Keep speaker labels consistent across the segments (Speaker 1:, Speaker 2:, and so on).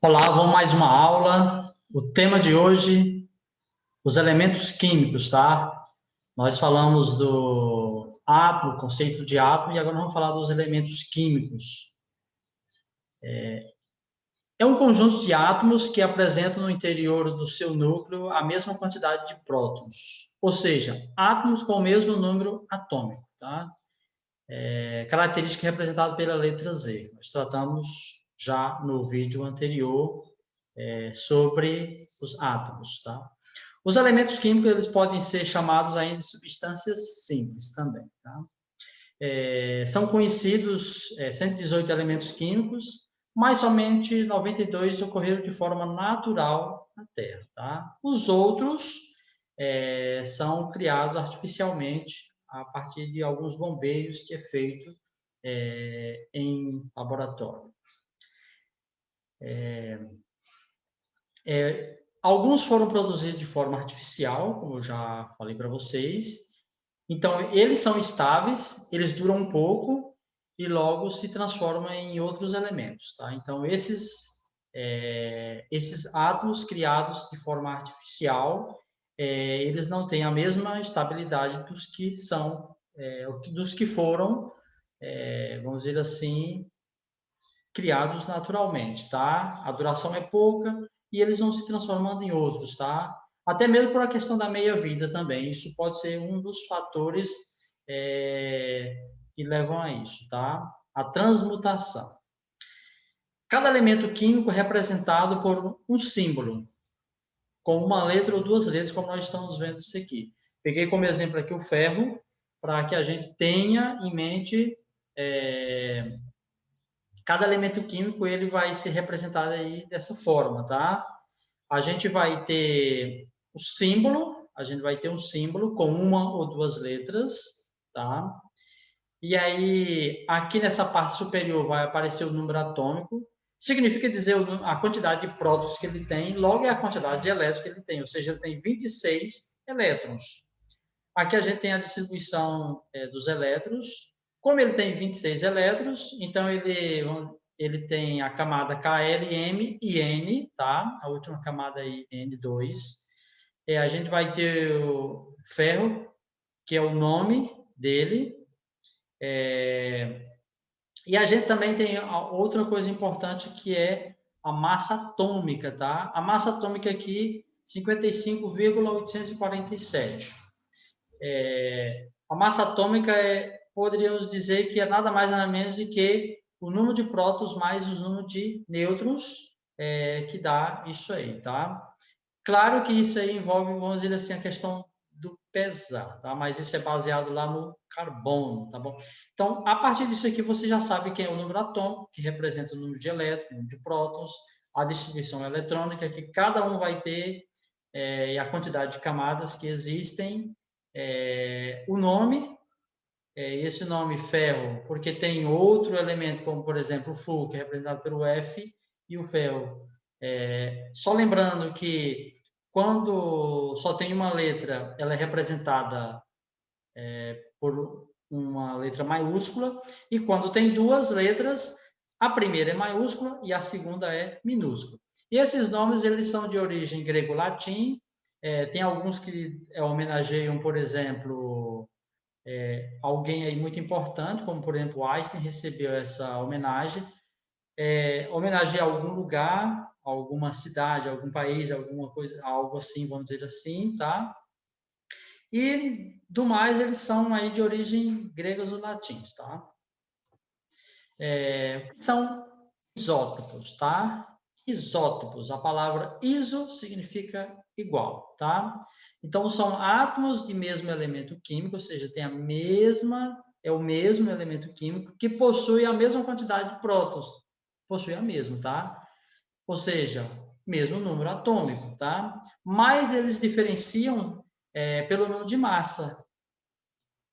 Speaker 1: Olá, vamos mais uma aula. O tema de hoje, os elementos químicos, tá? Nós falamos do átomo, conceito de átomo, e agora vamos falar dos elementos químicos. É um conjunto de átomos que apresentam no interior do seu núcleo a mesma quantidade de prótons, ou seja, átomos com o mesmo número atômico, tá? Característica representada pela letra Z. Nós tratamos já no vídeo anterior sobre os átomos, tá? Os elementos químicos eles podem ser chamados ainda de substâncias simples também, tá? São conhecidos 118 elementos químicos, mas somente 92 ocorreram de forma natural na Terra, tá? Os outros são criados artificialmente a partir de alguns bombeios que é feito em laboratório. Alguns foram produzidos de forma artificial, como eu já falei para vocês. Então, eles são estáveis, eles duram um pouco e logo se transformam em outros elementos, tá? Então, esses átomos criados de forma artificial, eles não têm a mesma estabilidade dos que foram, vamos dizer assim, criados naturalmente, tá? A duração é pouca e eles vão se transformando em outros, tá? Até mesmo por a questão da meia-vida também. Isso pode ser um dos fatores que levam a isso, tá? A transmutação. Cada elemento químico é representado por um símbolo, com uma letra ou duas letras, como nós estamos vendo isso aqui. Peguei como exemplo aqui o ferro, para que a gente tenha em mente cada elemento químico ele vai ser representado aí dessa forma, tá? A gente vai ter o símbolo, a gente vai ter um símbolo com uma ou duas letras, tá? E aí, aqui nessa parte superior vai aparecer o número atômico, significa dizer a quantidade de prótons que ele tem, logo é a quantidade de elétrons que ele tem, ou seja, ele tem 26 elétrons. Aqui a gente tem a distribuição dos elétrons. Como ele tem 26 elétrons, então ele tem a camada KLM e N, tá? A última camada aí, N2. A gente vai ter o ferro, que é o nome dele. E a gente também tem outra coisa importante, que é a massa atômica, tá? A massa atômica aqui, 55,847. A massa atômica poderíamos dizer que é nada mais nada menos do que o número de prótons mais o número de nêutrons que dá isso aí, tá? Claro que isso aí envolve, vamos dizer assim, a questão do pesar, tá? Mas isso é baseado lá no carbono, tá bom? Então, a partir disso aqui, você já sabe que é o número atômico, que representa o número de elétrons, o número de prótons, a distribuição eletrônica, que cada um vai ter, e a quantidade de camadas que existem, o nome, esse nome ferro, porque tem outro elemento, como por exemplo o Fu, que é representado pelo F, e o ferro. Só lembrando que quando só tem uma letra, ela é representada por uma letra maiúscula, e quando tem duas letras, a primeira é maiúscula e a segunda é minúscula. E esses nomes eles são de origem grego-latim, tem alguns que homenageiam, por exemplo, alguém aí muito importante, como por exemplo Einstein recebeu essa homenagem, homenageia algum lugar, alguma cidade, algum país, alguma coisa, algo assim, vamos dizer assim, tá? E do mais eles são aí de origem gregas ou latins, tá? São isótopos, tá? Isótopos, a palavra iso significa igual, tá? Então, são átomos de mesmo elemento químico, ou seja, tem é o mesmo elemento químico que possui a mesma quantidade de prótons. Possui a mesma, tá? Ou seja, mesmo número atômico, tá? Mas eles diferenciam pelo número de massa.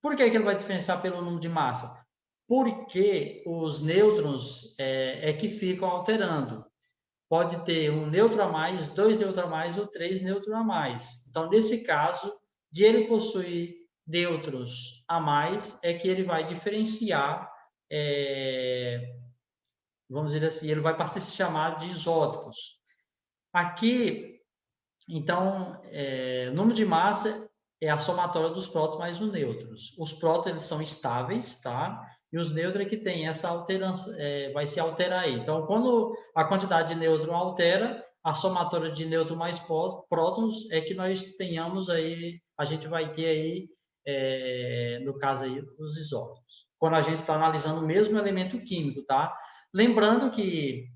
Speaker 1: Por que ele vai diferenciar pelo número de massa? Porque os nêutrons que ficam alterando. Pode ter um nêutron a mais, dois nêutrons a mais ou três nêutrons a mais. Então, nesse caso, de ele possuir nêutrons a mais, é que ele vai diferenciar vamos dizer assim, ele vai passar a se chamar de isótopos. Aqui, então, o número de massa é a somatória dos prótons mais os nêutrons. Os prótons, eles são estáveis, tá? E os nêutrons é que tem essa alteração, vai se alterar aí. Então, quando a quantidade de nêutron altera, a somatória de nêutron mais prótons é que nós tenhamos aí, a gente vai ter aí, no caso aí, os isótopos. Quando a gente está analisando o mesmo elemento químico, tá? Lembrando que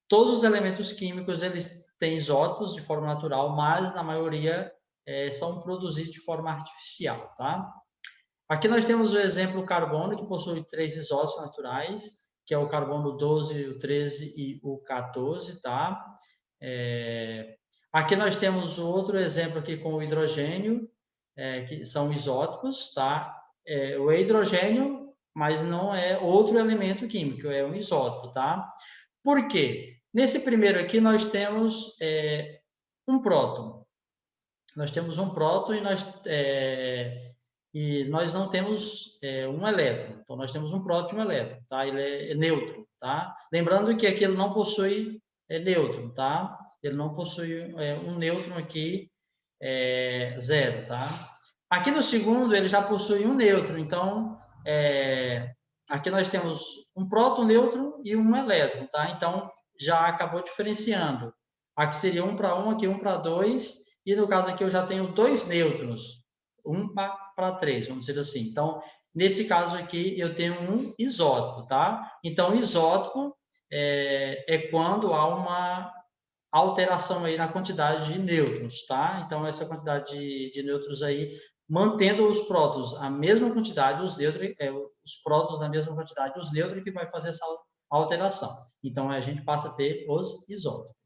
Speaker 1: todos os elementos químicos, eles têm isótopos de forma natural, mas na maioria são produzidos de forma artificial, tá? Aqui nós temos o exemplo carbono, que possui 3 isótopos naturais, que é o carbono 12, o 13 e o 14, tá? Aqui nós temos outro exemplo aqui com o hidrogênio, que são isótopos, tá? O hidrogênio, mas não é outro elemento químico, é um isótopo, tá? Por quê? Nesse primeiro aqui nós temos um próton. Nós temos um próton e nós não temos um elétron. Então, nós temos um próton e um elétron, tá? Ele é neutro, tá? Lembrando que aqui ele não possui nêutron, tá? Ele não possui um nêutron aqui, zero, tá? Aqui no segundo, ele já possui um nêutron, então, aqui nós temos um próton, nêutron e um elétron, tá? Então, já acabou diferenciando. Aqui seria 1 para 1, aqui 1 para 2, e no caso aqui eu já tenho 2 nêutrons, 1 para 3, vamos dizer assim. Então, nesse caso aqui, eu tenho um isótopo, tá? Então, isótopo é quando há uma alteração aí na quantidade de nêutrons, tá? Então, essa quantidade de nêutrons aí, mantendo os prótons a mesma quantidade, os nêutrons, os prótons na mesma quantidade, os nêutrons que vai fazer essa alteração. Então, a gente passa a ter os isótopos.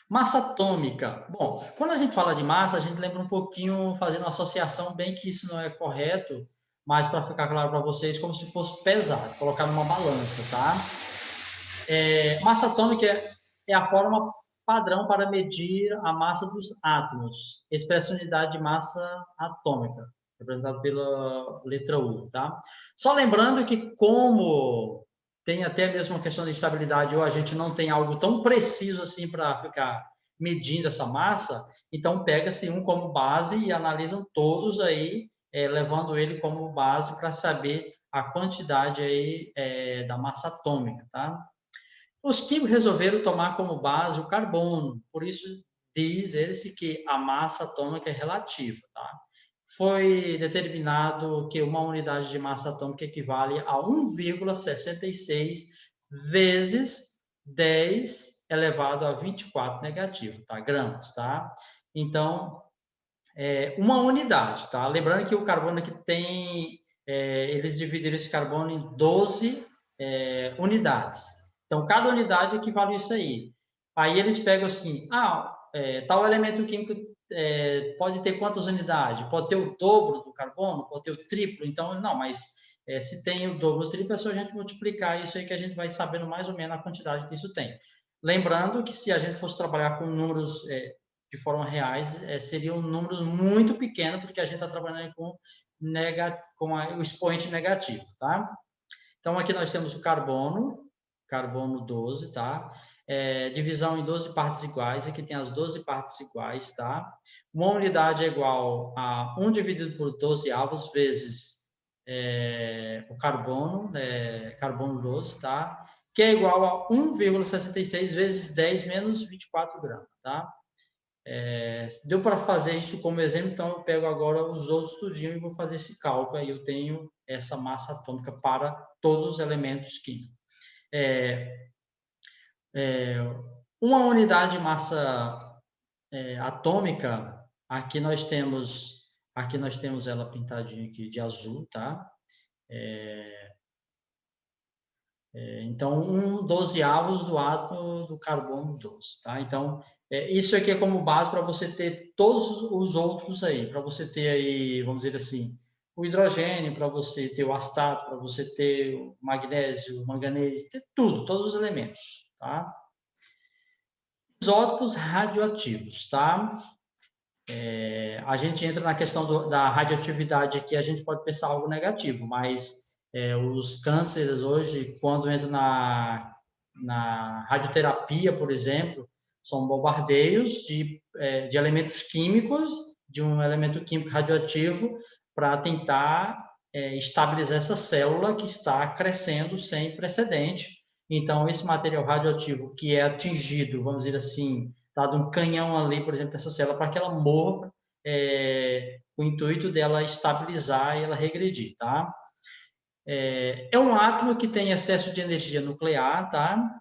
Speaker 1: Massa atômica. Bom, quando a gente fala de massa, a gente lembra um pouquinho, fazendo uma associação, bem que isso não é correto, mas para ficar claro para vocês, como se fosse pesado, colocar numa balança, tá? Massa atômica é a forma padrão para medir a massa dos átomos, expressa unidade de massa atômica, representado pela letra U, tá? Só lembrando que como tem até mesmo uma questão de estabilidade, ou a gente não tem algo tão preciso assim para ficar medindo essa massa, então pega-se um como base e analisam todos aí, levando ele como base para saber a quantidade aí da massa atômica, tá? Os químicos resolveram tomar como base o carbono, por isso diz eles que a massa atômica é relativa, tá? Foi determinado que uma unidade de massa atômica equivale a 1,66 vezes 10 elevado a 24 negativo, tá? Gramas, tá? Então, uma unidade, tá? Lembrando que o carbono aqui tem, eles dividiram esse carbono em 12 unidades. Então, cada unidade equivale a isso aí. Aí eles pegam assim, tal elemento químico pode ter quantas unidades? Pode ter o dobro do carbono? Pode ter o triplo? Então, não, mas se tem o dobro, o triplo, é só a gente multiplicar isso aí que a gente vai sabendo mais ou menos a quantidade que isso tem. Lembrando que se a gente fosse trabalhar com números de forma reais, seriam números muito pequenos, porque a gente está trabalhando com o expoente negativo, tá? Então, aqui nós temos o carbono 12, tá? Divisão em 12 partes iguais, aqui tem as 12 partes iguais, tá? Uma unidade é igual a 1 dividido por 12 avos vezes o carbono, carbono 12, tá? Que é igual a 1,66 vezes 10 menos 24 gramas, tá? Deu para fazer isso como exemplo, então eu pego agora os outros tudinho e vou fazer esse cálculo, aí eu tenho essa massa atômica para todos os elementos químicos. Uma unidade de massa atômica, aqui nós temos ela pintadinha aqui de azul, tá? Então, 12avos do átomo do carbono 12, tá? Então, isso aqui é como base para você ter todos os outros aí, para você ter aí, vamos dizer assim, o hidrogênio, para você ter o astato, para você ter o magnésio, o manganês, ter tudo, todos os elementos, tá? Isótopos radioativos, tá? A gente entra na questão da radioatividade aqui, a gente pode pensar algo negativo, mas Os cânceres hoje, quando entram na radioterapia, por exemplo, são bombardeios de elementos químicos, de um elemento químico radioativo, para tentar estabilizar essa célula que está crescendo sem precedente. Então, esse material radioativo que é atingido, vamos dizer assim, dado um canhão ali, por exemplo, dessa célula, para que ela morra, com o intuito dela estabilizar e ela regredir, tá? É um átomo que tem excesso de energia nuclear, tá?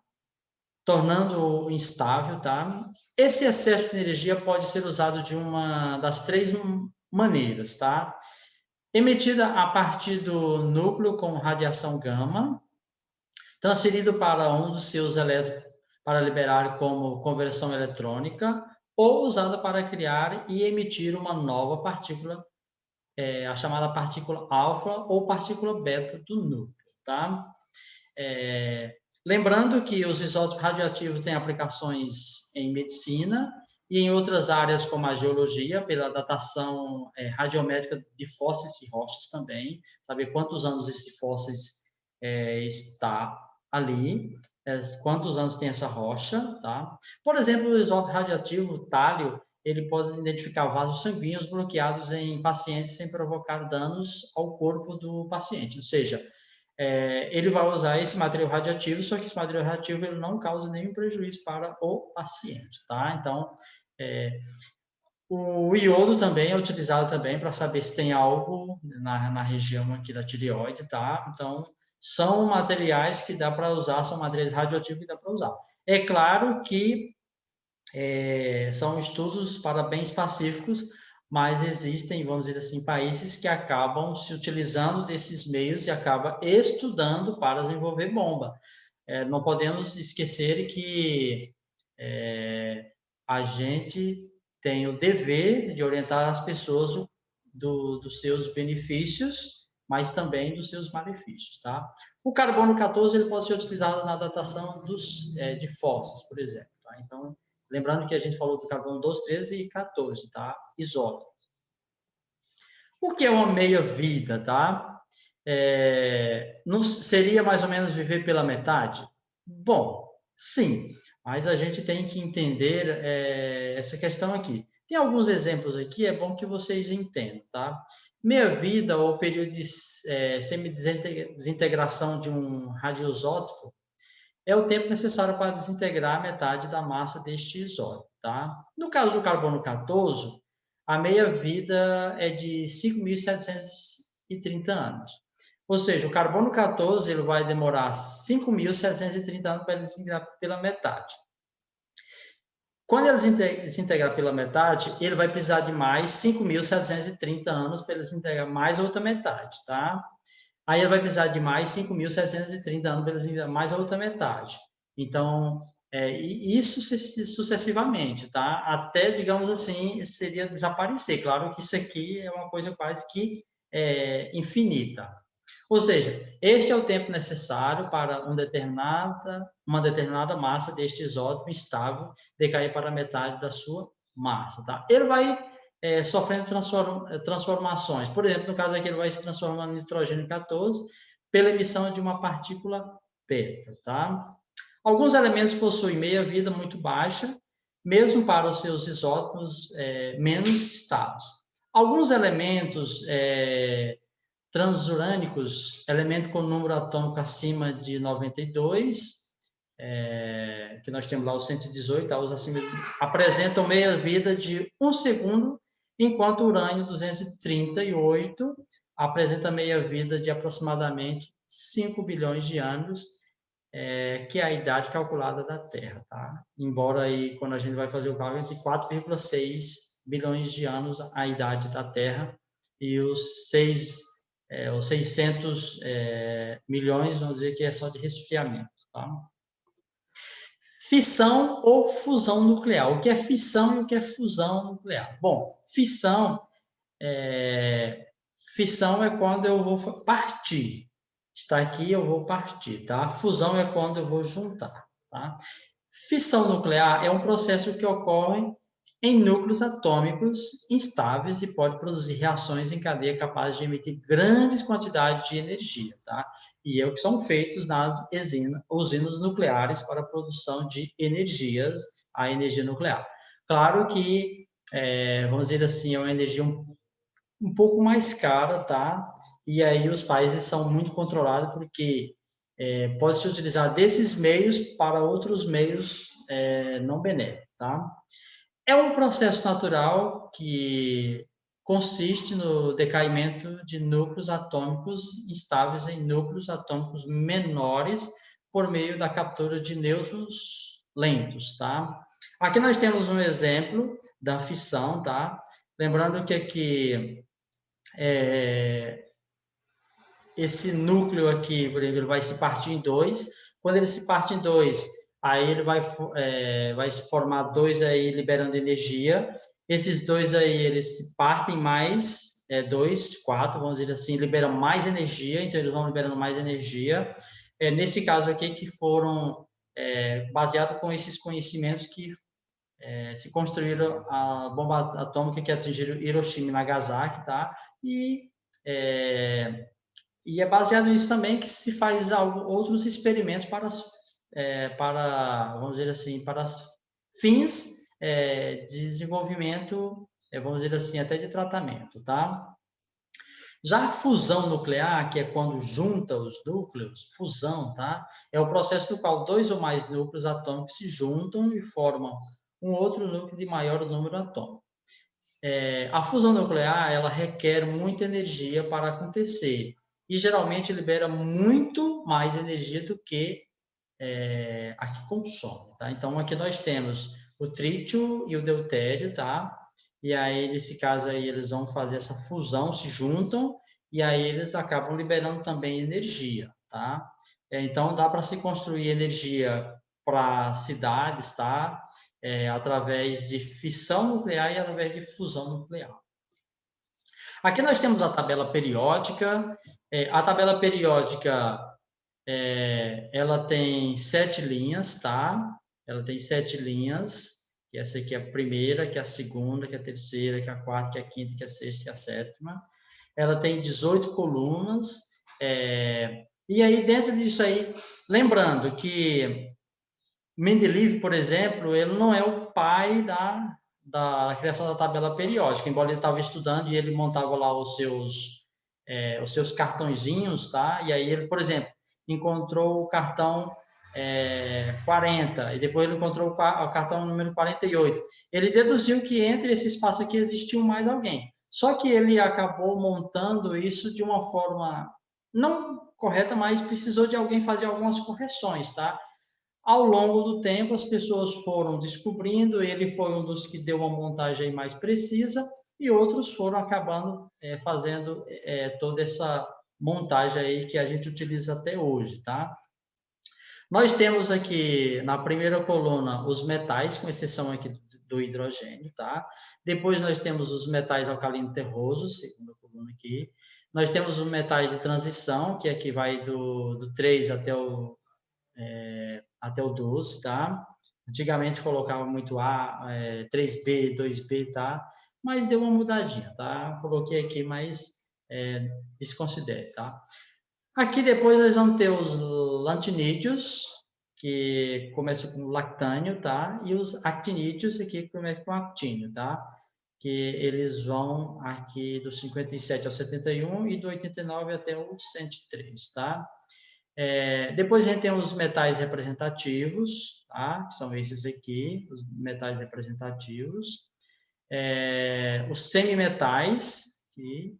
Speaker 1: Tornando-o instável, tá? Esse excesso de energia pode ser usado de uma das três maneiras, tá? Emitida a partir do núcleo com radiação gama, transferido para um dos seus elétrons para liberar como conversão eletrônica, ou usada para criar e emitir uma nova partícula, a chamada partícula alfa ou partícula beta do núcleo, tá? Lembrando que os isótopos radioativos têm aplicações em medicina e em outras áreas como a geologia, pela datação radiométrica de fósseis e rochas também, saber quantos anos esse fóssil está ali, quantos anos tem essa rocha, tá? Por exemplo, o isótopo radioativo tálio, ele pode identificar vasos sanguíneos bloqueados em pacientes sem provocar danos ao corpo do paciente, ou seja, ele vai usar esse material radioativo, só que esse material radioativo ele não causa nenhum prejuízo para o paciente, tá? Então, o iodo também é utilizado também para saber se tem algo na região aqui da tireoide, tá? Então, são materiais que dá para usar, são materiais radioativos que dá para usar. É claro que são estudos para bens pacíficos, mas existem, vamos dizer assim, países que acabam se utilizando desses meios e acabam estudando para desenvolver bomba. Não podemos esquecer que a gente tem o dever de orientar as pessoas dos seus benefícios, mas também dos seus malefícios, tá? O carbono 14 ele pode ser utilizado na datação de fósseis, por exemplo, tá? Então, lembrando que a gente falou do carbono 12, 13 e 14, tá? Isótopo. O que é uma meia-vida, tá? Não seria mais ou menos viver pela metade? Bom, sim, mas a gente tem que entender essa questão aqui. Tem alguns exemplos aqui, é bom que vocês entendam, tá? Meia-vida, ou período de semi-desintegração de um radioisótopo, é o tempo necessário para desintegrar metade da massa deste isótopo, tá? No caso do carbono 14, a meia-vida é de 5.730 anos. Ou seja, o carbono 14 ele vai demorar 5.730 anos para ele desintegrar pela metade. Quando ele desintegrar pela metade, ele vai precisar de mais 5.730 anos para ele desintegrar mais outra metade, tá? Aí ele vai precisar de mais 5.730 anos para ele desintegrar mais outra metade. Então, isso sucessivamente, tá? Até, digamos assim, seria desaparecer. Claro que isso aqui é uma coisa quase que infinita. Ou seja, este é o tempo necessário para uma determinada massa deste isótopo instável decair para metade da sua massa, tá? Ele vai sofrendo transformações. Por exemplo, no caso aqui, ele vai se transformando em nitrogênio 14 pela emissão de uma partícula beta, tá? Alguns elementos possuem meia-vida muito baixa, mesmo para os seus isótopos menos estáveis. Alguns elementos transurânicos, elemento com número atômico acima de 92, que nós temos lá os 118, tá? Os acima, apresentam meia-vida de 1 segundo, enquanto o urânio 238 apresenta meia-vida de aproximadamente 5 bilhões de anos, que é a idade calculada da Terra, tá? Embora aí, quando a gente vai fazer o cálculo, entre 4,6 bilhões de anos a idade da Terra e os 600 milhões, vamos dizer que é só de resfriamento, tá? Fissão ou fusão nuclear. O que é fissão e o que é fusão nuclear? Bom, fissão é quando eu vou partir. Está aqui, eu vou partir, tá? Fusão é quando eu vou juntar, tá? Fissão nuclear é um processo que ocorre em núcleos atômicos instáveis e pode produzir reações em cadeia capazes de emitir grandes quantidades de energia, tá? E é o que são feitos nas usinas nucleares para a produção de energias, a energia nuclear. Claro que, vamos dizer assim, é uma energia um pouco mais cara, tá? E aí os países são muito controlados porque pode-se utilizar desses meios para outros meios não benéficos, tá? É um processo natural que consiste no decaimento de núcleos atômicos instáveis em núcleos atômicos menores por meio da captura de nêutrons lentos, tá? Aqui nós temos um exemplo da fissão, tá? Lembrando que aqui esse núcleo aqui, por exemplo, ele vai se partir em dois. Quando ele se parte em dois, aí ele vai se formar dois aí liberando energia. Esses dois aí, eles se partem mais, dois, quatro, vamos dizer assim, liberam mais energia, então eles vão liberando mais energia. Nesse caso aqui, que foram baseados com esses conhecimentos que se construíram a bomba atômica que atingiram Hiroshima e Nagasaki, tá? E é baseado nisso também que se faz outros experimentos para vamos dizer assim, para fins de desenvolvimento, vamos dizer assim, até de tratamento, tá? Já a fusão nuclear, que é quando junta os núcleos, fusão, tá? É o processo no qual dois ou mais núcleos atômicos se juntam e formam um outro núcleo de maior número atômico. A fusão nuclear, ela requer muita energia para acontecer e geralmente libera muito mais energia do que a que consome, tá? Então, aqui nós temos o trítio e o deutério, tá? E aí, nesse caso aí, eles vão fazer essa fusão, se juntam, e aí eles acabam liberando também energia, tá? Então, dá para se construir energia para cidades, tá? Através de fissão nuclear e através de fusão nuclear. Aqui nós temos a tabela periódica. A tabela periódica, ela tem 7 linhas, tá? Ela tem 7 linhas. Que essa aqui é a primeira, que é a segunda, que é a terceira, que é a quarta, que é a quinta, que é a sexta, que é a sétima. Ela tem 18 colunas. E aí, dentro disso aí, lembrando que Mendeleev, por exemplo, ele não é o pai da criação da tabela periódica, embora ele estava estudando e ele montava lá os seus cartõezinhos, tá? E aí ele, por exemplo, encontrou o cartão 40, e depois ele encontrou o cartão número 48. Ele deduziu que entre esse espaço aqui existiu mais alguém. Só que ele acabou montando isso de uma forma não correta, mas precisou de alguém fazer algumas correções, tá? Ao longo do tempo, as pessoas foram descobrindo, ele foi um dos que deu uma montagem mais precisa, e outros foram acabando fazendo toda essa montagem aí que a gente utiliza até hoje, tá? Nós temos aqui, na primeira coluna, os metais, com exceção aqui do hidrogênio, tá? Depois nós temos os metais alcalino terrosos, segunda coluna aqui. Nós temos os metais de transição, que aqui vai do 3 até o 12, tá? Antigamente colocava muito A, 3B, 2B, tá? Mas deu uma mudadinha, tá? Coloquei aqui, mas desconsidere, tá? Aqui depois nós vamos ter os lantinídeos, que começam com lactânio, tá? E os actinídeos aqui que começam com actínio, tá? Que eles vão aqui do 57 ao 71 e do 89 até o 103, tá? Depois a gente tem os metais representativos, tá? Que são esses aqui, os metais representativos. Os semimetais, aqui,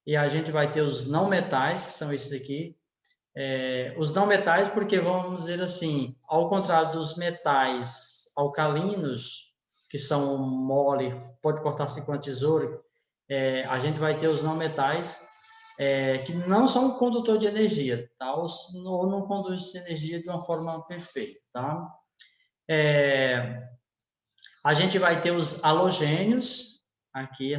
Speaker 1: e a gente vai ter os não metais, que são esses aqui. Os não metais, porque vamos dizer assim, ao contrário dos metais alcalinos, que são mole, pode cortar assim com a tesoura, a gente vai ter os não metais, que não são condutor de energia, tá? Ou não conduz energia de uma forma perfeita, tá? A gente vai ter os halogênios, aqui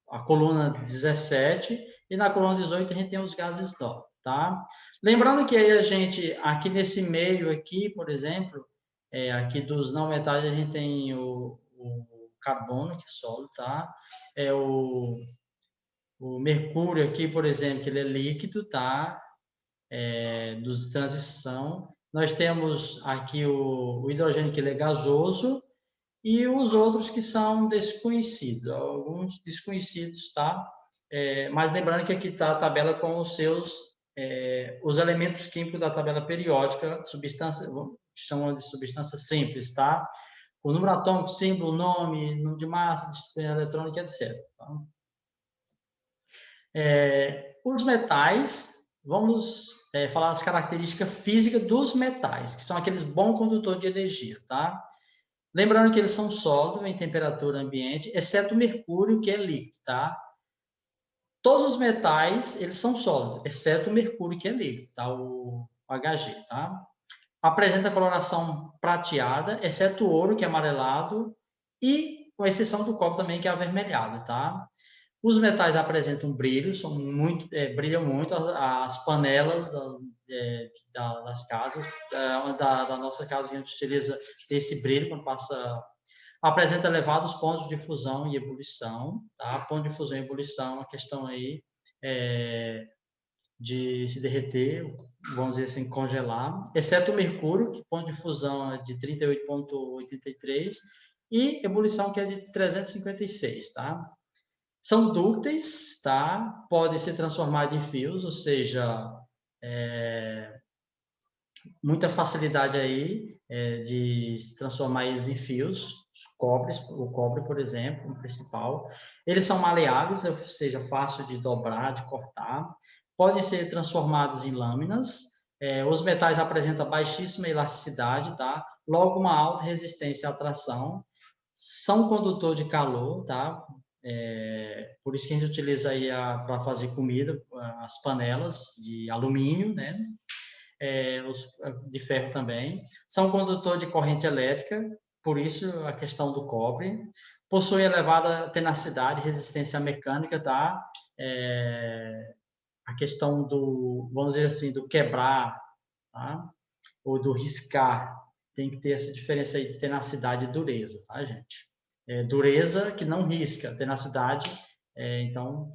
Speaker 1: a coluna 17, e na coluna 18 a gente tem os gases nobres, tá? Lembrando que aí a gente, aqui nesse meio aqui, por exemplo, Aqui dos não metais a gente tem o carbono, que é sólido, tá? O mercúrio aqui, por exemplo, que ele é líquido, tá? Dos transição. Nós temos aqui o hidrogênio, que ele é gasoso, e os outros que são desconhecidos, alguns desconhecidos, tá? Mas lembrando que aqui está a tabela com os elementos químicos da tabela periódica, substância, chamam de substância simples, tá? O número atômico, símbolo, nome, número de massa, disciplina eletrônica, etc. Tá? Os metais, vamos falar das características físicas dos metais, que são aqueles bons condutores de energia, tá? Lembrando que eles são sólidos em temperatura ambiente, exceto o mercúrio, que é líquido, tá? Todos os metais, eles são sólidos, exceto o mercúrio, que é líquido, tá? O Hg, tá? Apresenta coloração prateada, exceto o ouro, que é amarelado, e com exceção do cobre também, que é avermelhado, tá? Os metais apresentam brilho, brilham muito as panelas das casas, da nossa casa, que a gente utiliza esse brilho quando passa. Apresenta elevados pontos de fusão e ebulição, tá? Ponto de fusão e ebulição, a questão aí de se derreter, vamos dizer assim, congelar, exceto o mercúrio, que ponto de fusão é de 38,83 e ebulição, que é de 356, tá? São dúcteis, tá? Podem ser transformados em fios, ou seja, muita facilidade aí de se transformar eles em fios, o cobre, por exemplo, o principal. Eles são maleáveis, ou seja, fácil de dobrar, de cortar. Podem ser transformados em lâminas. Os metais apresentam baixíssima elasticidade, tá? Logo, uma alta resistência à tração. São condutor de calor, tá? Por isso que a gente utiliza aí para fazer comida, as panelas de alumínio, né? Os de ferro também. São condutor de corrente elétrica, por isso a questão do cobre. Possui elevada tenacidade, resistência mecânica, tá? A questão do, vamos dizer assim, do quebrar, tá? Ou do riscar. Tem que ter essa diferença aí de tenacidade e dureza, tá, gente? Dureza que não risca, tenacidade, então,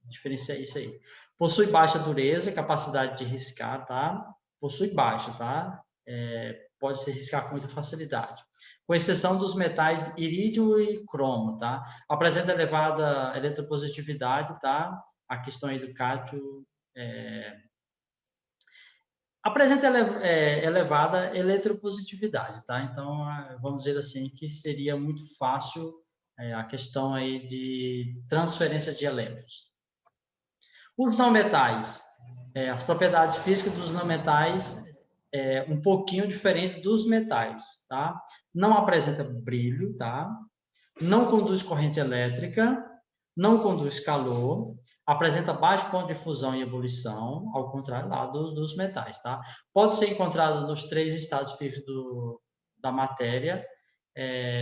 Speaker 1: diferencia isso aí. Possui baixa dureza, capacidade de riscar, tá? Possui baixa, tá? Pode se riscar com muita facilidade. Com exceção dos metais irídio e cromo, tá? Apresenta elevada eletropositividade, tá? A questão aí do cátio apresenta elevada eletropositividade, tá? Então, vamos dizer assim, que seria muito fácil a questão aí de transferência de elétrons. Os não metais, as propriedades físicas dos não metais um pouquinho diferente dos metais, tá? Não apresenta brilho, tá? Não conduz corrente elétrica, não conduz calor, apresenta baixo ponto de fusão e ebulição, ao contrário lá dos metais, tá? Pode ser encontrado nos 3 estados físicos da matéria.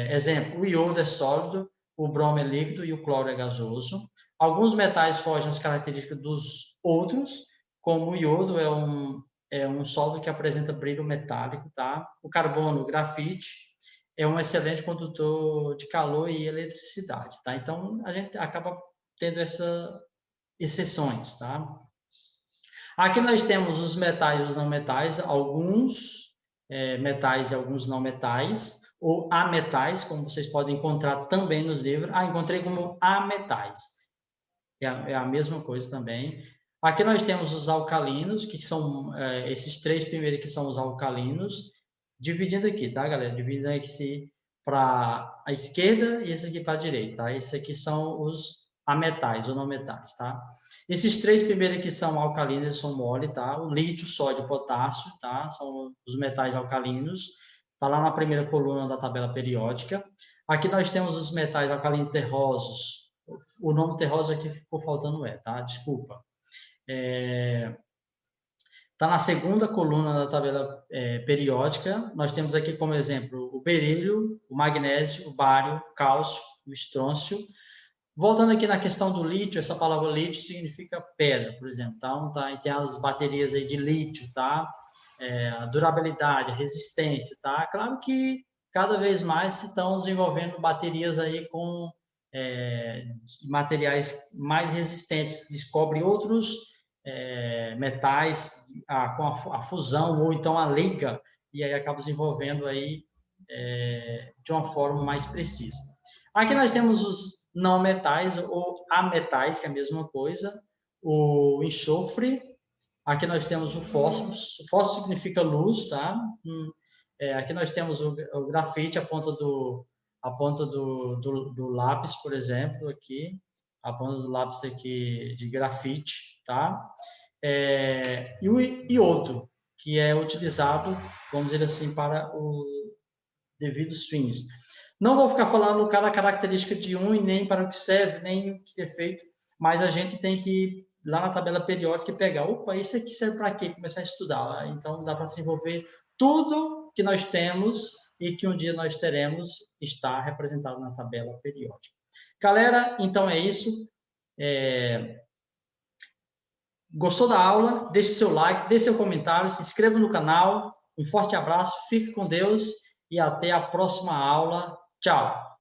Speaker 1: Exemplo, o iodo é sólido, o bromo é líquido e o cloro é gasoso. Alguns metais fogem às características dos outros, como o iodo é um sólido que apresenta brilho metálico, tá? O carbono, o grafite, é um excelente condutor de calor e eletricidade, tá? Então, a gente acaba tendo essas exceções, tá? Aqui nós temos os metais e os não metais, alguns metais e alguns não metais, ou ametais, como vocês podem encontrar também nos livros. Encontrei como ametais. É a mesma coisa também. Aqui nós temos os alcalinos, que são esses 3 primeiros que são os alcalinos, dividindo aqui, tá, galera? Dividindo aqui para a esquerda e esse aqui para a direita, tá? Esses aqui são os ametais ou não metais, tá? Esses 3 primeiros aqui são alcalinos, eles são mole, tá? O lítio, sódio, potássio, tá? São os metais alcalinos. Tá lá na primeira coluna da tabela periódica. Aqui nós temos os metais alcalinos terrosos. O nome terroso aqui ficou faltando tá? Desculpa. Está na segunda coluna da tabela periódica. Nós temos aqui como exemplo o berílio, o magnésio, o bário, o cálcio, o estrôncio. Voltando aqui na questão do lítio, essa palavra lítio significa pedra, por exemplo. Então, tá? E tem as baterias aí de lítio, tá? a durabilidade, a resistência, tá? Claro que cada vez mais se estão desenvolvendo baterias aí com materiais mais resistentes, descobre outros metais com a fusão ou então a liga, e aí acaba desenvolvendo aí de uma forma mais precisa. Aqui nós temos os não metais ou ametais, que é a mesma coisa, o enxofre. Aqui nós temos o fósforo. O fósforo significa luz, tá? Aqui nós temos o grafite, a ponta do lápis, por exemplo, aqui. A ponta do lápis aqui de grafite, tá? E o iodo, que é utilizado, vamos dizer assim, para os devidos fins. Não vou ficar falando cada característica de um e nem para o que serve, nem o que é feito, mas a gente tem que lá na tabela periódica e pegar, opa, isso aqui serve para quê? Começar a estudar. Então, dá para se envolver tudo que nós temos e que um dia nós teremos está representado na tabela periódica. Galera, então é isso. Gostou da aula? Deixe seu like, deixe seu comentário, se inscreva no canal. Um forte abraço, fique com Deus e até a próxima aula. Tchau!